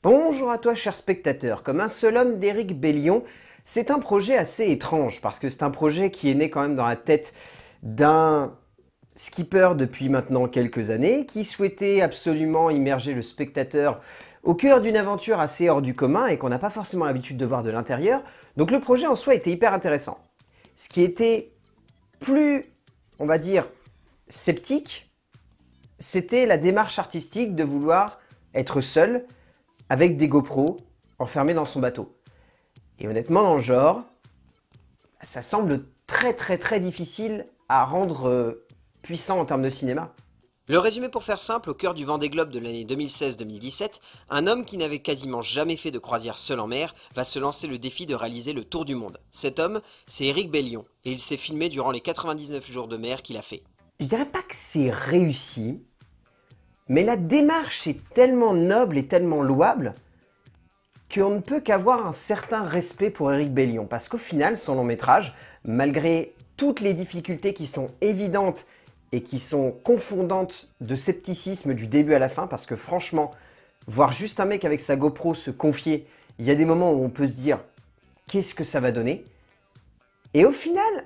Bonjour à toi cher spectateur, comme un seul homme d'Éric Bellion, c'est un projet assez étrange parce que c'est un projet qui est né quand même dans la tête d'un skipper depuis maintenant quelques années qui souhaitait absolument immerger le spectateur au cœur d'une aventure assez hors du commun et qu'on n'a pas forcément l'habitude de voir de l'intérieur. Donc le projet en soi était hyper intéressant. Ce qui était plus, on va dire, sceptique, c'était la démarche artistique de vouloir être seul avec des GoPros enfermés dans son bateau. Et honnêtement, dans le genre, ça semble très difficile à rendre puissant en termes de cinéma. Le résumé pour faire simple, au cœur du Vendée Globe de l'année 2016-2017, un homme qui n'avait quasiment jamais fait de croisière seul en mer va se lancer le défi de réaliser le tour du monde. Cet homme, c'est Éric Bellion, et il s'est filmé durant les 99 jours de mer qu'il a fait. Je dirais pas que c'est réussi, mais la démarche est tellement noble et tellement louable qu'on ne peut qu'avoir un certain respect pour Éric Bellion. Parce qu'au final, son long métrage, malgré toutes les difficultés qui sont évidentes et qui sont confondantes de scepticisme du début à la fin, parce que franchement, voir juste un mec avec sa GoPro se confier, il y a des moments où on peut se dire « qu'est-ce que ça va donner ?» Et au final,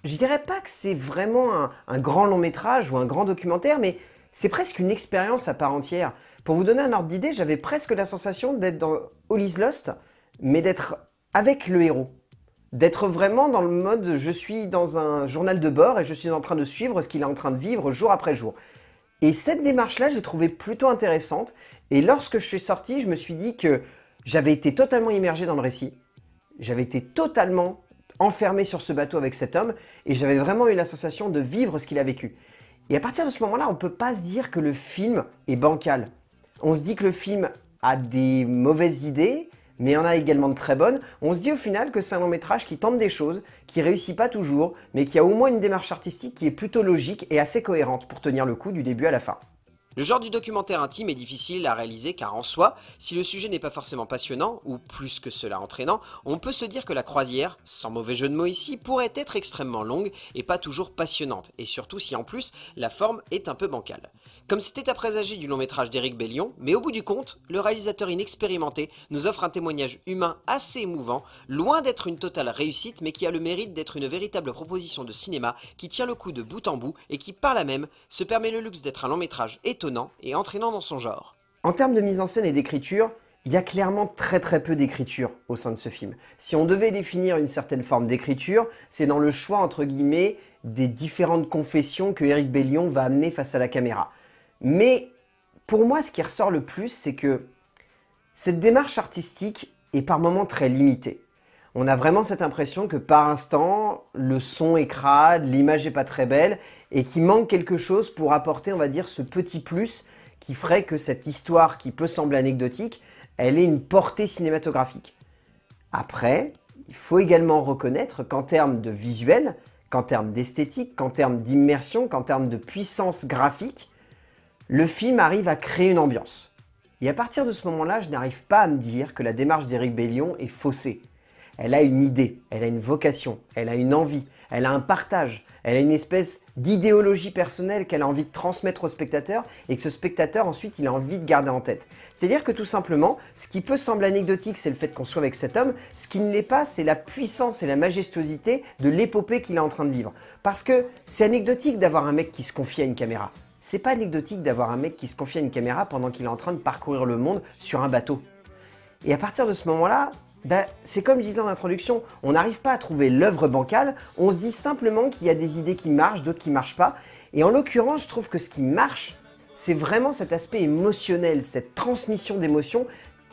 je dirais pas que c'est vraiment un grand long métrage ou un grand documentaire, mais c'est presque une expérience à part entière. Pour vous donner un ordre d'idée, j'avais presque la sensation d'être dans All is Lost, mais d'être avec le héros. D'être vraiment dans le mode je suis dans un journal de bord et je suis en train de suivre ce qu'il est en train de vivre jour après jour. Et cette démarche-là, j'ai trouvé plutôt intéressante. Et lorsque je suis sorti, je me suis dit que j'avais été totalement immergé dans le récit. J'avais été totalement enfermé sur ce bateau avec cet homme et j'avais vraiment eu la sensation de vivre ce qu'il a vécu. Et à partir de ce moment-là, on ne peut pas se dire que le film est bancal. On se dit que le film a des mauvaises idées, mais il y en a également de très bonnes. On se dit au final que c'est un long métrage qui tente des choses, qui réussit pas toujours, mais qui a au moins une démarche artistique qui est plutôt logique et assez cohérente pour tenir le coup du début à la fin. Le genre du documentaire intime est difficile à réaliser car en soi, si le sujet n'est pas forcément passionnant, ou plus que cela entraînant, on peut se dire que la croisière, sans mauvais jeu de mots ici, pourrait être extrêmement longue et pas toujours passionnante, et surtout si en plus, la forme est un peu bancale. Comme c'était à présager du long métrage d'Éric Bellion, mais au bout du compte, le réalisateur inexpérimenté nous offre un témoignage humain assez émouvant, loin d'être une totale réussite, mais qui a le mérite d'être une véritable proposition de cinéma qui tient le coup de bout en bout et qui, par là même, se permet le luxe d'être un long métrage étonnant et entraînant dans son genre. En termes de mise en scène et d'écriture, il y a clairement très peu d'écriture au sein de ce film. Si on devait définir une certaine forme d'écriture, c'est dans le choix entre guillemets des différentes confessions que Éric Bellion va amener face à la caméra. Mais pour moi, ce qui ressort le plus, c'est que cette démarche artistique est par moments très limitée. On a vraiment cette impression que par instant, le son est crade, l'image n'est pas très belle et qu'il manque quelque chose pour apporter, on va dire, ce petit plus qui ferait que cette histoire qui peut sembler anecdotique, elle ait une portée cinématographique. Après, il faut également reconnaître qu'en termes de visuel, qu'en termes d'esthétique, qu'en termes d'immersion, qu'en termes de puissance graphique, le film arrive à créer une ambiance. Et à partir de ce moment-là, je n'arrive pas à me dire que la démarche d'Éric Bellion est faussée. Elle a une idée, elle a une vocation, elle a une envie, elle a un partage, elle a une espèce d'idéologie personnelle qu'elle a envie de transmettre au spectateur et que ce spectateur ensuite il a envie de garder en tête. C'est-à-dire que tout simplement, ce qui peut sembler anecdotique, c'est le fait qu'on soit avec cet homme, ce qui ne l'est pas, c'est la puissance et la majestuosité de l'épopée qu'il est en train de vivre. Parce que c'est anecdotique d'avoir un mec qui se confie à une caméra. C'est pas anecdotique d'avoir un mec qui se confie à une caméra pendant qu'il est en train de parcourir le monde sur un bateau. Et à partir de ce moment-là, c'est comme je disais en introduction, on n'arrive pas à trouver l'œuvre bancale, on se dit simplement qu'il y a des idées qui marchent, d'autres qui ne marchent pas. Et en l'occurrence, je trouve que ce qui marche, c'est vraiment cet aspect émotionnel, cette transmission d'émotions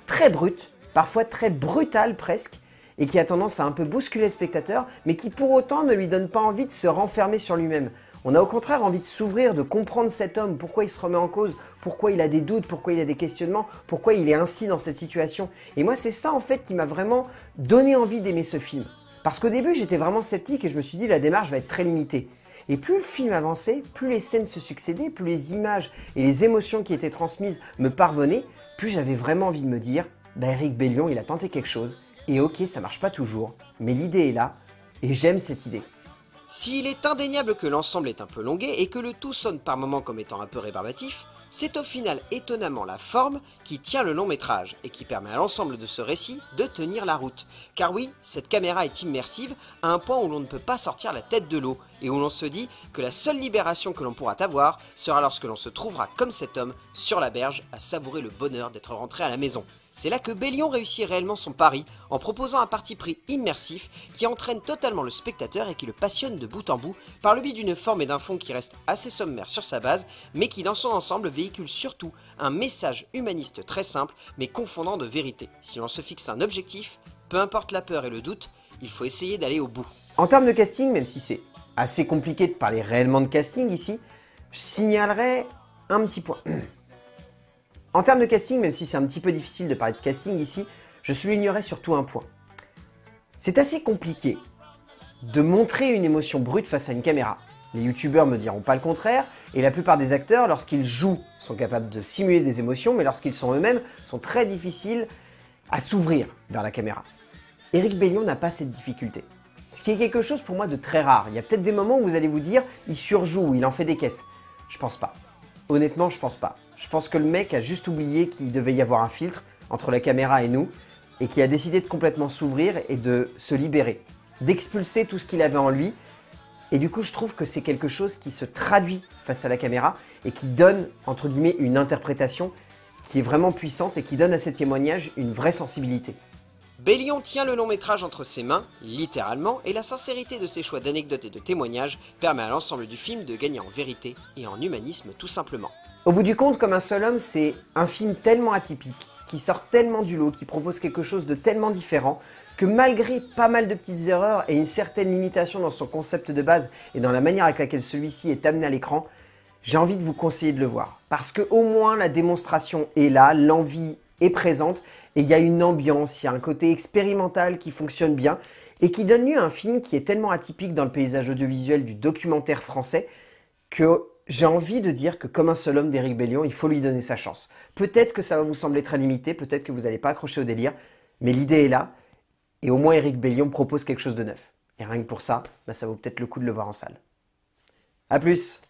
très brute, parfois très brutale presque, et qui a tendance à un peu bousculer le spectateur, mais qui pour autant ne lui donne pas envie de se renfermer sur lui-même. On a au contraire envie de s'ouvrir, de comprendre cet homme, pourquoi il se remet en cause, pourquoi il a des doutes, pourquoi il a des questionnements, pourquoi il est ainsi dans cette situation. Et moi, c'est ça en fait qui m'a vraiment donné envie d'aimer ce film. Parce qu'au début, j'étais vraiment sceptique et je me suis dit la démarche va être très limitée. Et plus le film avançait, plus les scènes se succédaient, plus les images et les émotions qui étaient transmises me parvenaient, plus j'avais vraiment envie de me dire Éric Bellion, il a tenté quelque chose. Et ok, ça marche pas toujours, mais l'idée est là et j'aime cette idée. S'il est indéniable que l'ensemble est un peu longuet et que le tout sonne par moments comme étant un peu rébarbatif, C'est au final étonnamment la forme qui tient le long métrage et qui permet à l'ensemble de ce récit de tenir la route. Car oui, cette caméra est immersive à un point où l'on ne peut pas sortir la tête de l'eau et où l'on se dit que la seule libération que l'on pourra avoir sera lorsque l'on se trouvera comme cet homme sur la berge à savourer le bonheur d'être rentré à la maison. C'est là que Bélion réussit réellement son pari en proposant un parti pris immersif qui entraîne totalement le spectateur et qui le passionne de bout en bout par le biais d'une forme et d'un fond qui reste assez sommaire sur sa base mais qui dans son ensemble véhicule surtout un message humaniste très simple mais confondant de vérité. Si l'on se fixe un objectif, peu importe la peur et le doute, il faut essayer d'aller au bout. En termes de casting, même si c'est assez compliqué de parler réellement de casting ici, je signalerai un petit point. En termes de casting, même si c'est un petit peu difficile de parler de casting ici, je soulignerai surtout un point. C'est assez compliqué de montrer une émotion brute face à une caméra. Les youtubeurs me diront pas le contraire, et la plupart des acteurs, lorsqu'ils jouent, sont capables de simuler des émotions, mais lorsqu'ils sont eux-mêmes, sont très difficiles à s'ouvrir vers la caméra. Éric Bellion n'a pas cette difficulté. Ce qui est quelque chose pour moi de très rare. Il y a peut-être des moments où vous allez vous dire, il surjoue, il en fait des caisses. Je pense pas. Honnêtement, je pense pas. Je pense que le mec a juste oublié qu'il devait y avoir un filtre entre la caméra et nous, et qui a décidé de complètement s'ouvrir et de se libérer, d'expulser tout ce qu'il avait en lui. Et du coup, je trouve que c'est quelque chose qui se traduit face à la caméra et qui donne, entre guillemets, une interprétation qui est vraiment puissante et qui donne à ces témoignages une vraie sensibilité. Bélion tient le long métrage entre ses mains, littéralement, et la sincérité de ses choix d'anecdotes et de témoignages permet à l'ensemble du film de gagner en vérité et en humanisme tout simplement. Au bout du compte, Comme un seul homme, c'est un film tellement atypique, qui sort tellement du lot, qui propose quelque chose de tellement différent, que malgré pas mal de petites erreurs et une certaine limitation dans son concept de base et dans la manière avec laquelle celui-ci est amené à l'écran, j'ai envie de vous conseiller de le voir. Parce que au moins la démonstration est là, l'envie est présente, et il y a une ambiance, il y a un côté expérimental qui fonctionne bien, et qui donne lieu à un film qui est tellement atypique dans le paysage audiovisuel du documentaire français, que j'ai envie de dire que Comme un seul homme d'Éric Bellion, il faut lui donner sa chance. Peut-être que ça va vous sembler très limité, peut-être que vous n'allez pas accrocher au délire, mais l'idée est là, et au moins Éric Bellion propose quelque chose de neuf. Et rien que pour ça, ça vaut peut-être le coup de le voir en salle. A plus!